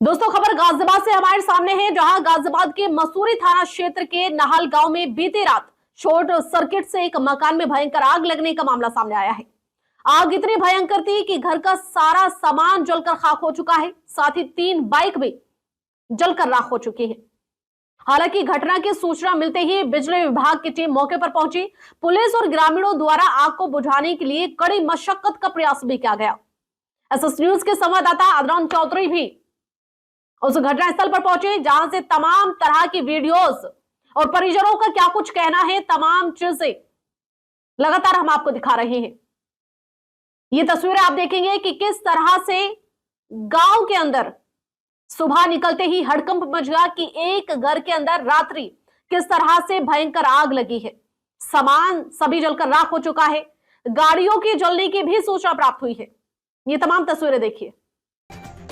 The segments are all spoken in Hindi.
दोस्तों, खबर गाजियाबाद से हमारे सामने है, जहां गाजियाबाद के मसूरी थाना क्षेत्र के नाहल गांव में बीती रात शॉर्ट सर्किट से एक मकान में भयंकर आग लगने का मामला सामने आया है। आग इतनी भयंकर थी कि घर का सारा सामान जलकर खाक हो चुका है, साथ ही 3 बाइक भी जलकर राख हो चुकी है। हालांकि घटना की सूचना मिलते ही बिजली विभाग की टीम मौके पर पहुंची। पुलिस और ग्रामीणों द्वारा आग को बुझाने के लिए कड़ी मशक्कत का प्रयास भी किया गया। एसएस न्यूज के संवाददाता अदनान चौधरी भी उस घटनास्थल पर पहुंचे, जहां से तमाम तरह की वीडियोस और परिजनों का क्या कुछ कहना है, तमाम चीजें लगातार हम आपको दिखा रहे हैं। ये तस्वीरें आप देखेंगे कि किस तरह से गांव के अंदर सुबह निकलते ही हड़कंप मच गया कि एक घर के अंदर रात्रि किस तरह से भयंकर आग लगी है। सामान सभी जलकर राख हो चुका है, गाड़ियों की जलने की भी सूचना प्राप्त हुई है। ये तमाम तस्वीरें देखिए।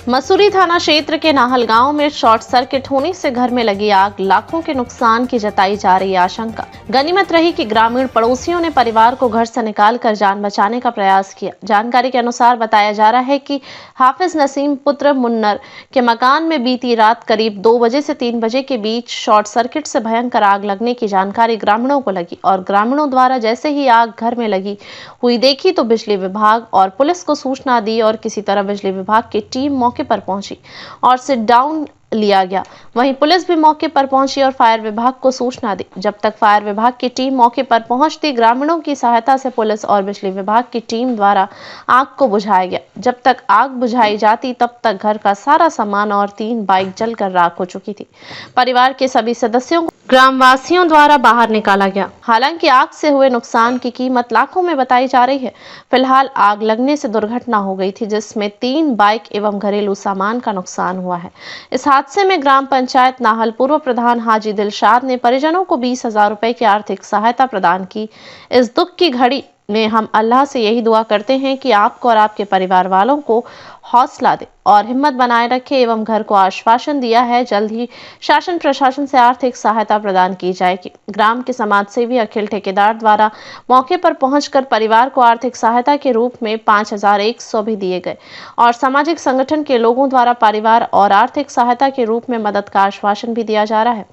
मसूरी थाना क्षेत्र के नाहल गांव में शॉर्ट सर्किट होने से घर में लगी आग, लाखों के नुकसान की जताई जा रही आशंका। गनीमत रही कि ग्रामीण पड़ोसियों ने परिवार को घर से निकालकर जान बचाने का प्रयास किया। जानकारी के अनुसार बताया जा रहा है कि हाफिज नसीम पुत्र मुन्नर के मकान में बीती रात करीब 2 बजे से 3 बजे के बीच शॉर्ट सर्किट से भयंकर आग लगने की जानकारी ग्रामीणों को लगी और ग्रामीणों द्वारा जैसे ही आग घर में लगी हुई देखी तो बिजली विभाग और पुलिस को सूचना दी और किसी तरह बिजली विभाग की टीम मौके पर पहुंची और सिट डाउन लिया गया। वहीं पुलिस भी मौके पर पहुंची और फायर विभाग को सूचना दी। जब तक फायर विभाग की टीम मौके पर पहुंचती, ग्रामीणों की सहायता से पुलिस और बिजली विभाग की टीम द्वारा आग को बुझाया गया। जब तक आग बुझाई जाती तब तक घर का सारा सामान और 3 बाइक जलकर राख हो चुकी थी। परिवार के सभी सदस्यों को ग्रामवासियों द्वारा बाहर निकाला गया। हालांकि आग से हुए नुकसान की कीमत लाखों में बताई जा रही है। फिलहाल आग लगने से दुर्घटना हो गई थी, जिसमें 3 बाइक एवं घरेलू सामान का नुकसान हुआ है। इस हादसे में ग्राम पंचायत नाहल पूर्व प्रधान हाजी दिलशाद ने परिजनों को 20,000 रुपए की आर्थिक सहायता प्रदान की। इस दुख की घड़ी में हम अल्लाह से यही दुआ करते हैं कि आपको और आपके परिवार वालों को हौसला दे और हिम्मत बनाए रखे एवं घर को आश्वासन दिया है जल्द ही शासन प्रशासन से आर्थिक सहायता प्रदान की जाएगी। ग्राम के समाज सेवी अखिल ठेकेदार द्वारा मौके पर पहुंचकर परिवार को आर्थिक सहायता के रूप में 5,100 भी दिए गए और सामाजिक संगठन के लोगों द्वारा परिवार और आर्थिक सहायता के रूप में मदद का आश्वासन भी दिया जा रहा है।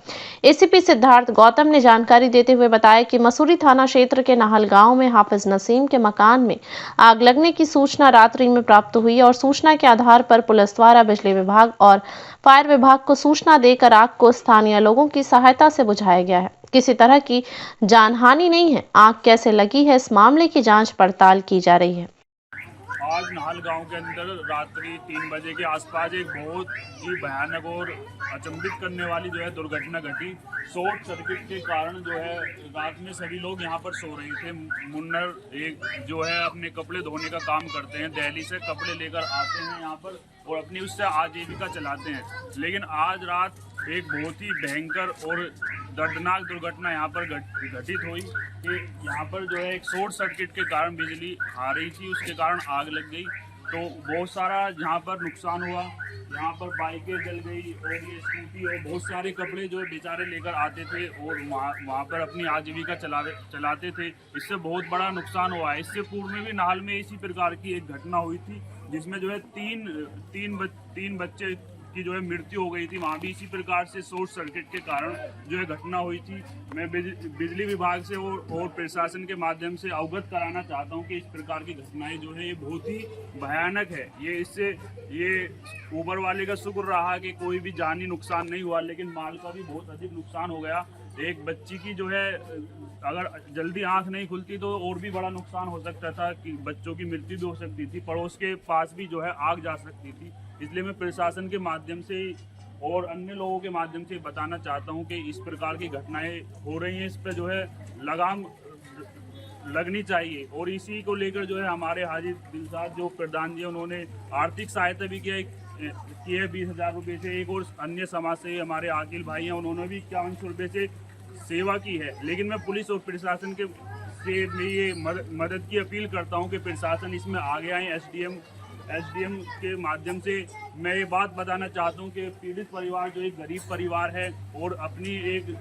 एसीपी सिद्धार्थ गौतम ने जानकारी देते हुए बताया कि मसूरी थाना क्षेत्र के नाहल गांव में हाफिज नसीम के मकान में आग लगने की सूचना रात्रि में प्राप्त हुई और सूचना के आधार पर पुलिस द्वारा बिजली विभाग और फायर विभाग को सूचना देकर आग को स्थानीय लोगों की सहायता से बुझाया गया है। किसी तरह की जानहानि नहीं है। आग कैसे लगी है, इस मामले की जांच पड़ताल की जा रही है। आज नाहल गांव के अंदर रात्रि 3 बजे के आसपास एक बहुत ही भयानक और अचंभित करने वाली जो है दुर्घटना घटी। शॉर्ट सर्किट के कारण जो है रात में सभी लोग यहाँ पर सो रहे थे। मुन्नर एक जो है अपने कपड़े धोने का काम करते हैं, दिल्ली से कपड़े लेकर आते हैं यहाँ पर और अपनी उससे आजीविका चलाते हैं। लेकिन आज रात एक बहुत ही भयंकर और दर्दनाक दुर्घटना यहाँ पर घटित हुई कि यहाँ पर जो है एक शॉर्ट सर्किट के कारण बिजली आ रही थी, उसके कारण आग लग गई। तो बहुत सारा यहाँ पर नुकसान हुआ। यहाँ पर बाइकें जल गई और ये स्कूटी और बहुत सारे कपड़े जो है बेचारे लेकर आते थे और वहाँ पर अपनी आजीविका चलाते थे। इससे बहुत बड़ा नुकसान हुआ है। इससे पूर्व में भी नाहल में इसी प्रकार की एक घटना हुई थी, जिसमें जो है तीन बच्चे की जो है मृत्यु हो गई थी। वहाँ भी इसी प्रकार से शॉर्ट सर्किट के कारण जो है घटना हुई थी। मैं बिजली विभाग से और प्रशासन के माध्यम से अवगत कराना चाहता हूँ कि इस प्रकार की घटनाएं जो है ये बहुत ही भयानक है। ये ऊपर वाले का शुक्र रहा कि कोई भी जानी नुकसान नहीं हुआ, लेकिन माल का भी बहुत अधिक नुकसान हो गया। एक बच्ची की जो है अगर जल्दी आंख नहीं खुलती तो और भी बड़ा नुकसान हो सकता था कि बच्चों की मृत्यु भी हो सकती थी, पड़ोस के पास भी जो है आग जा सकती थी। इसलिए मैं प्रशासन के माध्यम से और अन्य लोगों के माध्यम से बताना चाहता हूं कि इस प्रकार की घटनाएं हो रही हैं, इस पर जो है लगाम लगनी चाहिए। और इसी को लेकर जो है हमारे हाजी दिलशाद जो प्रधान जी, उन्होंने आर्थिक सहायता भी की है 20,000 रुपये से। एक और अन्य समाज से हमारे आकिल भाई हैं, उन्होंने भी 5100 रुपये से सेवा की है। लेकिन मैं पुलिस और प्रशासन के से ये मदद की अपील करता हूं कि प्रशासन इसमें आगे आए। एसडीएम के माध्यम से मैं ये बात बताना चाहता हूँ कि पीड़ित परिवार जो एक गरीब परिवार है और अपनी एक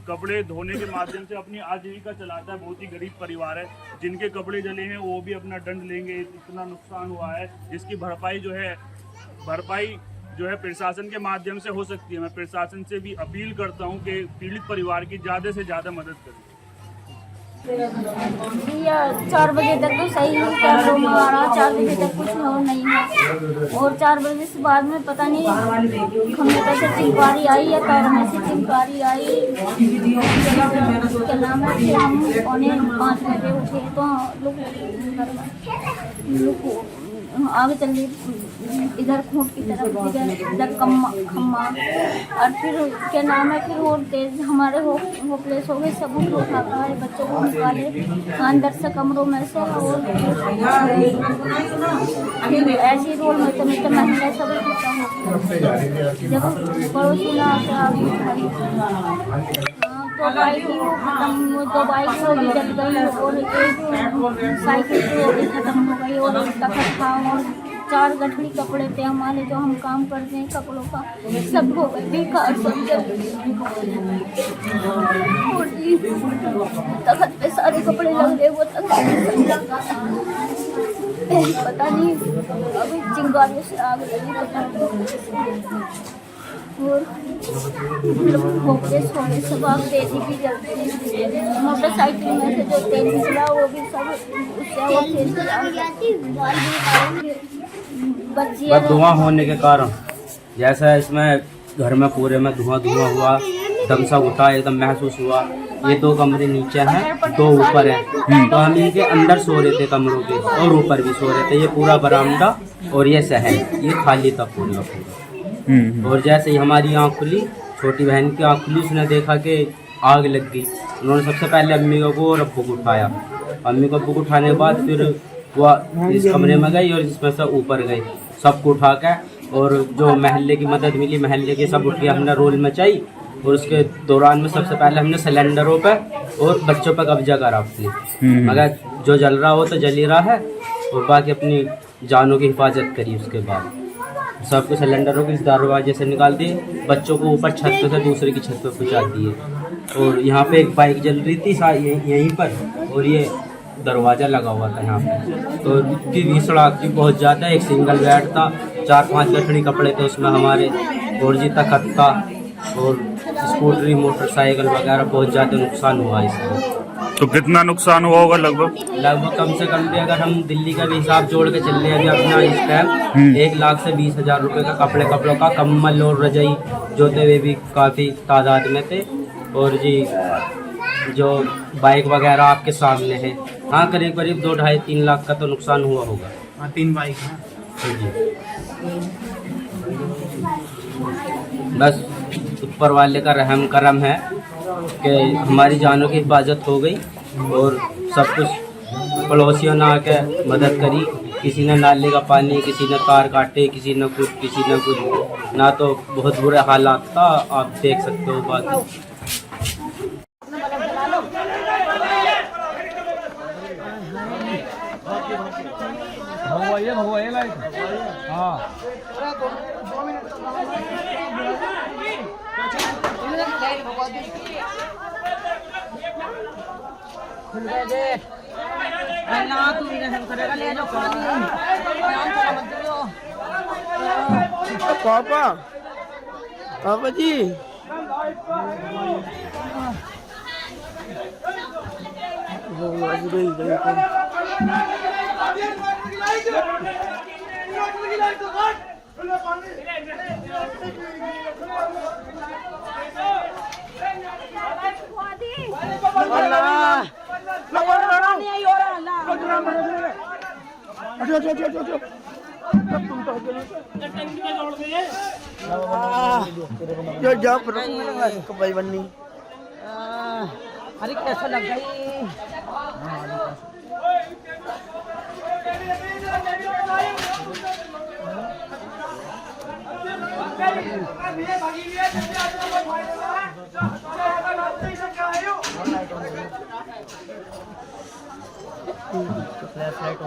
कपड़े धोने के माध्यम से अपनी आजीविका चलाता है, बहुत ही गरीब परिवार है। जिनके कपड़े जले हैं वो भी अपना दंड लेंगे। इतना नुकसान हुआ है, इसकी भरपाई जो है जो है प्रशासन के माध्यम से हो सकती है। मैं प्रशासन से भी अपील करता हूं कि पीड़ित परिवार की ज़्यादा से ज़्यादा मदद करें। भैया 4 बजे तक तो सही है, 4 बजे तक कुछ और नहीं है, और 4 बजे से बाद में पता नहीं खम्भे से चिंगारी आई या तार में से चिंगारी आई। क्या नाम है कि हम 5 बजे उठे तो लोग आगे चल इधर खूंट की तरफ, इधर खम्मा, और फिर क्या नाम है फिर और तेज हमारे होपलेस हो गए, सब उठा हमारे बच्चों को निकाले अंदर से कमरों में से, और फिर ऐसी रोल में तो महिला सब जब पड़ोसी ना तो बाइक खत्म, तो बाइक वो भी जल गई, और एक साइकिल वो भी खत्म हो गई, और तखत था, और 4 गठड़ी कपड़े थे हमारे जो हम काम करते हैं कपड़ों का, सब हो गए बेकार, सब जल तखत पे सारे कपड़े लग गए, वो तखत पता नहीं अभी चिंगारी से आग लगी, और होपलेस हो गए सब। आग तेजी भी जलती है, मोटरसाइकिल में से जो तेल निकला वो भी सब उससे वो तेज बच्चियाँ धुआं होने के कारण, जैसा इसमें घर में पूरे में धुआं हुआ, दम सा उठा, एकदम महसूस हुआ। ये 2 कमरे नीचे हैं, 2 ऊपर हैं, तो हम इनके अंदर सो रहे थे कमरों के, और ऊपर भी सो रहे थे। ये पूरा बरामदा और ये सहन ये खाली था पूरा। और जैसे ही हमारी आँख खुली, छोटी बहन की आँख खुली, उसने देखा कि आग लग गई। उन्होंने सबसे पहले अम्मी को और अब्बू को उठाया। अम्मी को अब्बू को उठाने के बाद फिर वो इस कमरे में गई और इसमें से ऊपर गई, सबको उठा के, और जो महल्ले की मदद मिली, महल्ले के सब उठ के हमने रोल मचाई, और उसके दौरान में सबसे पहले हमने सिलेंडरों पे और बच्चों पे कब्जा करा अपनी, मगर जो जल रहा हो तो जल ही रहा है, और बाकी अपनी जानों की हिफाजत करी। उसके बाद सबको सिलेंडरों के इस दरवाजे से निकाल दिए, बच्चों को ऊपर छत पे से दूसरे की छत पे पहुँचा दिए, और यहाँ पे एक बाइक जल रही थी यहीं पर, और ये दरवाज़ा लगा हुआ था यहाँ पे, तो इतनी भीषण आग थी बहुत ज़्यादा। एक सिंगल बेड था, 4-5 गठड़ी कपड़े थे उसमें हमारे, और जी तखत था, और स्कूटरी मोटरसाइकिल वगैरह बहुत ज़्यादा नुकसान हुआ इसमें। तो कितना नुकसान हुआ होगा लगभग? कम से कम भी अगर हम दिल्ली का भी हिसाब जोड़ के चल रहे हैं अपना इस टाइम 1 लाख से 20,000 रुपये का कपड़ों का कम्बल और रजाई जो थे वे भी काफ़ी तादाद में थे, और जी जो बाइक वगैरह आपके सामने है, हाँ करीब 2-2.5-3 लाख का तो नुकसान हुआ होगा। हाँ 3 बाइक हैं जी। बस ऊपर वाले का रहम करम है कि हमारी जानों की हिफाजत हो गई, और सब कुछ पड़ोसियों ने आके मदद करी। किसी ने नाले का पानी, किसी ने तार काटे, किसी ने कुछ ना, तो बहुत बुरे हालात था, आप देख सकते हो बात। पापा जी कपड़ी बननी अरे कैसा लग गई।